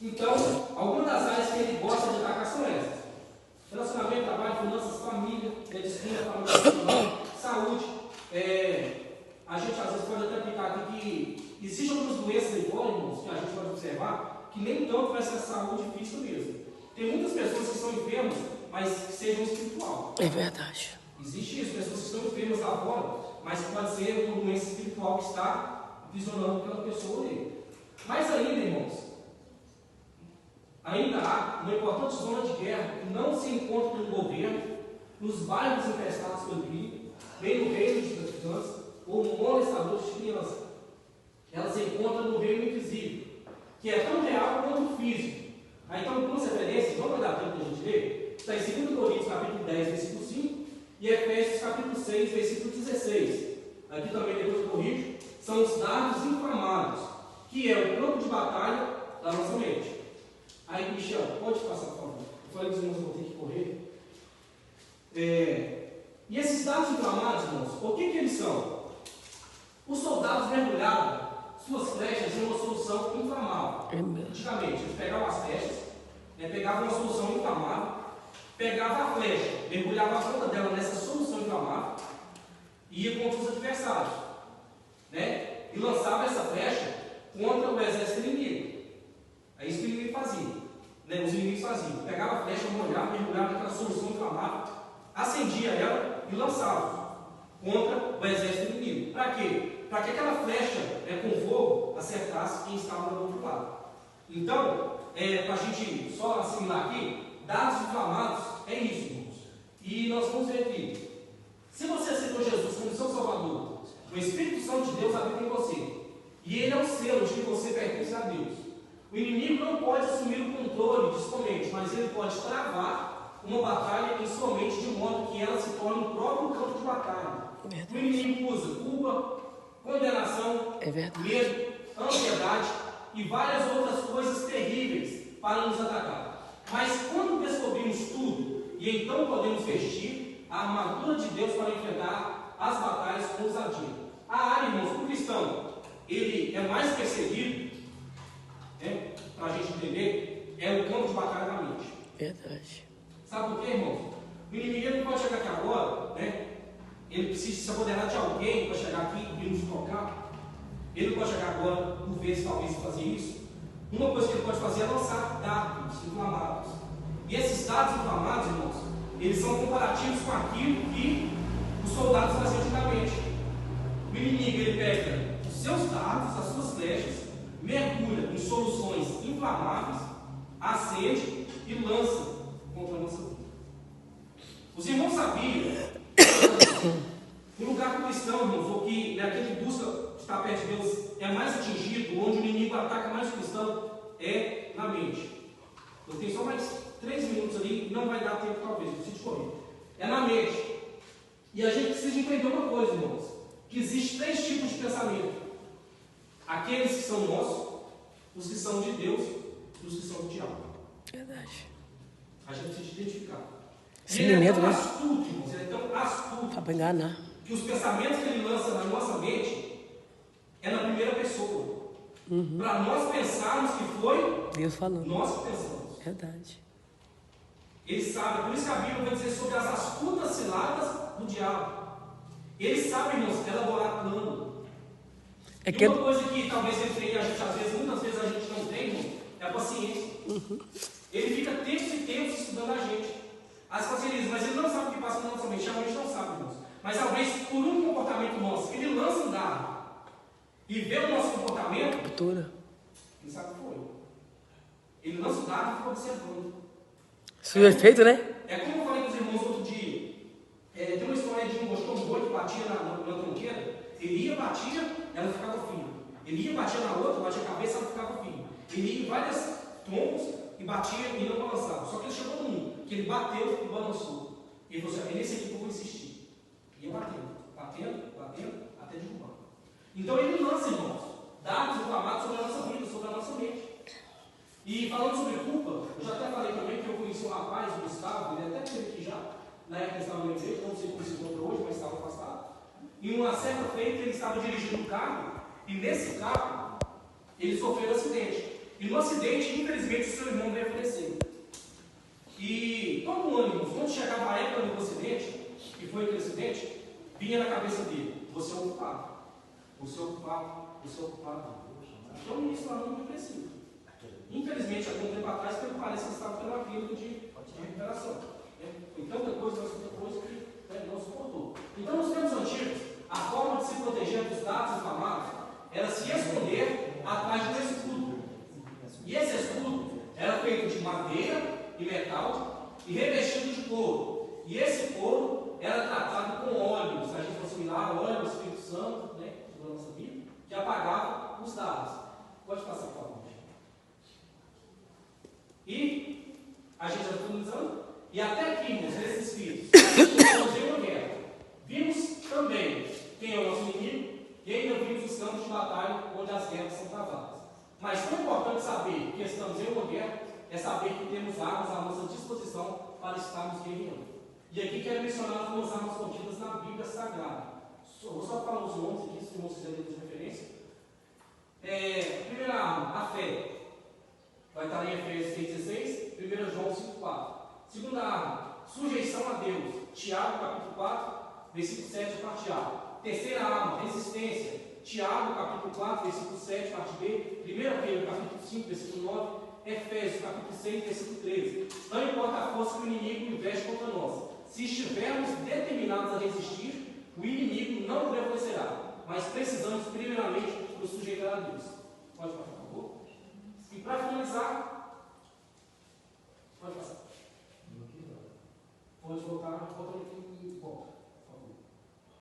Então, algumas das áreas que ele gosta de atacar são essas: relacionamento, trabalho, finanças, família, medicina, família, saúde. A gente às vezes pode até aplicar aqui que existem algumas doenças aí fora, irmãos, que a gente pode observar, que nem tanto vai ser a saúde física mesmo. Tem muitas pessoas que são enfermas, mas que sejam espiritual. É verdade. Existe isso, pessoas que estão enfermas lá fora, mas pode ser uma doença espiritual que está visionando aquela pessoa ali. Mas ainda, irmãos, ainda há uma importante zona de guerra que não se encontra no governo, nos bairros infestados pelo crime, bem no reino dos traficantes, ou no molestador de criança. Ela se encontra no reino invisível, que é tão real quanto o físico. Aí, então, algumas referências, vamos dar tempo para a gente ler, está em 2 Coríntios, capítulo 10, versículo 5, e Efésios, capítulo 6, versículo 16. Aqui também, depois eu corrijo, são os dardos inflamados, que é o campo de batalha da nossa mente. Aí, Michel, pode passar, por favor. Eu falei que os irmãos vão ter que correr. E esses dardos inflamados, irmãos, o que eles são? Os soldados mergulhavam suas flechas em uma solução inflamável. Antigamente, eles pegavam as flechas, pegavam uma solução inflamável, pegavam a flecha, mergulhavam a ponta dela nessa solução inflamável e ia contra os adversários, e lançava essa flecha contra o exército inimigo. É isso que o inimigo fazia. Os inimigos faziam. Pegava a flecha, molhava, mergulhava naquela solução inflamável, acendia ela e lançava contra o exército inimigo. Para quê? Para que aquela flecha com fogo acertasse quem estava do outro lado. Então, para a gente só assimilar aqui, dados inflamados é isso, irmãos. E nós vamos ver aqui. Se você aceitou Jesus como seu Salvador, o Espírito Santo de Deus habita em você, e ele é o selo de que você pertence a Deus. O inimigo não pode assumir o controle de sua mente, mas ele pode travar uma batalha em sua mente de modo que ela se torne o próprio campo de batalha. O inimigo usa culpa, condenação, medo, ansiedade e várias outras coisas terríveis para nos atacar. Mas quando descobrimos tudo, e então podemos vestir a armadura de Deus para enfrentar as batalhas com ousadia. A área, irmãos, para o cristão, ele é mais perseguido, para a gente entender, é o campo de batalha da mente. Verdade. Sabe por quê, irmãos? O inimigo não pode chegar aqui agora, ele precisa se apoderar de alguém para chegar aqui e nos tocar. Ele não pode chegar agora, por vezes, talvez, fazer isso. Uma coisa que ele pode fazer é lançar dardos inflamados. E esses dardos inflamados, irmãos, eles são comparativos com aquilo que os soldados faziam antigamente. O inimigo, ele pega os seus dardos, as suas flechas, mergulha em soluções inflamáveis, acende e lança contra a nossa vida. Os irmãos sabiam que o lugar cristão, irmãos, ou que aquele que busca estar perto de Deus é mais atingido, onde o inimigo ataca mais o cristão, é na mente. Eu tenho só mais 3 minutos ali, não vai dar tempo talvez, eu preciso correr. É na mente. E a gente precisa entender uma coisa, irmãos, que existe 3 tipos de pensamento: aqueles que são nossos, os que são de Deus e os que são do diabo. Verdade. A gente precisa identificar. Ele é tão astuto, irmãos, ele é tão astuto para enganar, que os pensamentos que ele lança na nossa mente é na primeira pessoa. Para nós pensarmos que foi Deus falando. Nós que pensamos. Verdade. Ele sabe, por isso que a Bíblia vai dizer sobre as astutas ciladas do diabo. Ele sabe, irmãos, elaborar plano. E uma coisa que talvez ele tenha, muitas vezes a gente não tem, irmão, é a paciência. Ele fica tempos e tempos estudando a gente. As facilidades, mas ele não sabe o que passa na nossa mente. Realmente não sabe, irmãos. Mas talvez por um comportamento nosso, ele lança um dado e vê o nosso comportamento, ele sabe o que foi. Ele lança o dado e fica observando. Isso é efeito, né? É como eu falei com os irmãos outro dia. Tem uma história de um gostou um boi que batia na tronqueira. Ele ia, batia, ela ficava firme. Ele ia, batia na outra, batia a cabeça, ela ficava firme. Ele ia em várias troncos e batia e não balançava. Só que ele chegou num, que ele bateu e balançou. E ele falou assim: é nesse aqui que eu vou insistir. Ia batendo, até derrubar. Então ele lança, irmãos, dados inflamados sobre a nossa vida, sobre a nossa mente. E falando sobre culpa, eu já até falei também que eu conheci um rapaz, o Gustavo, ele até esteve aqui já, na época que estava na igreja, não sei como se encontrou hoje, mas estava afastado. E uma certa feita ele estava dirigindo um carro, e nesse carro ele sofreu um acidente. E no acidente, infelizmente, o seu irmão veio a falecer. E todo ano, irmãos, quando chegava a época do acidente, que foi aquele acidente, vinha na cabeça dele: você é o culpado, você é o culpado, você é o culpado. Então o ministro lá não depressivo. Infelizmente, há algum tempo atrás, pelo parece que estava tendo uma clínica de recuperação. Foi tanta coisa, mas tanta coisa que não suportou. Então, nos tempos antigos, a forma de se proteger dos dados inflamados era se esconder atrás de um escudo. E esse escudo era feito de madeira e metal e revestido de couro. E esse couro era tratado com óleo, se a gente fosse mirar, óleo do Espírito Santo, né, da nossa Bíblia, que apagava os dados. Pode passar para a E a gente está finalizando. E até aqui, irmãos, nesses vídeos, estamos em uma guerra. Vimos também quem é o nosso inimigo e ainda vimos os campos de batalha onde as guerras são travadas. Mas tão importante saber que estamos em uma guerra é saber que temos armas à nossa disposição para estarmos guerreando. E aqui quero mencionar algumas armas contidas na Bíblia Sagrada. Vou só falar os nomes aqui, se os irmãos quiserem de referência. Primeira arma, a fé. Vai estar em Efésios 6,16, 1 João 5,4. Segunda arma, sujeição a Deus. Tiago, capítulo 4, versículo 7, parte A. Terceira arma, resistência. Tiago, capítulo 4, versículo 7, parte B. 1 Pedro, capítulo 5, versículo 9. Efésios, capítulo 6, versículo 13. Não importa a força que o inimigo investe contra nós. Se estivermos determinados a resistir, o inimigo não prevalecerá. Mas precisamos primeiramente nos sujeitar a Deus. Pode passar, por favor? E para finalizar,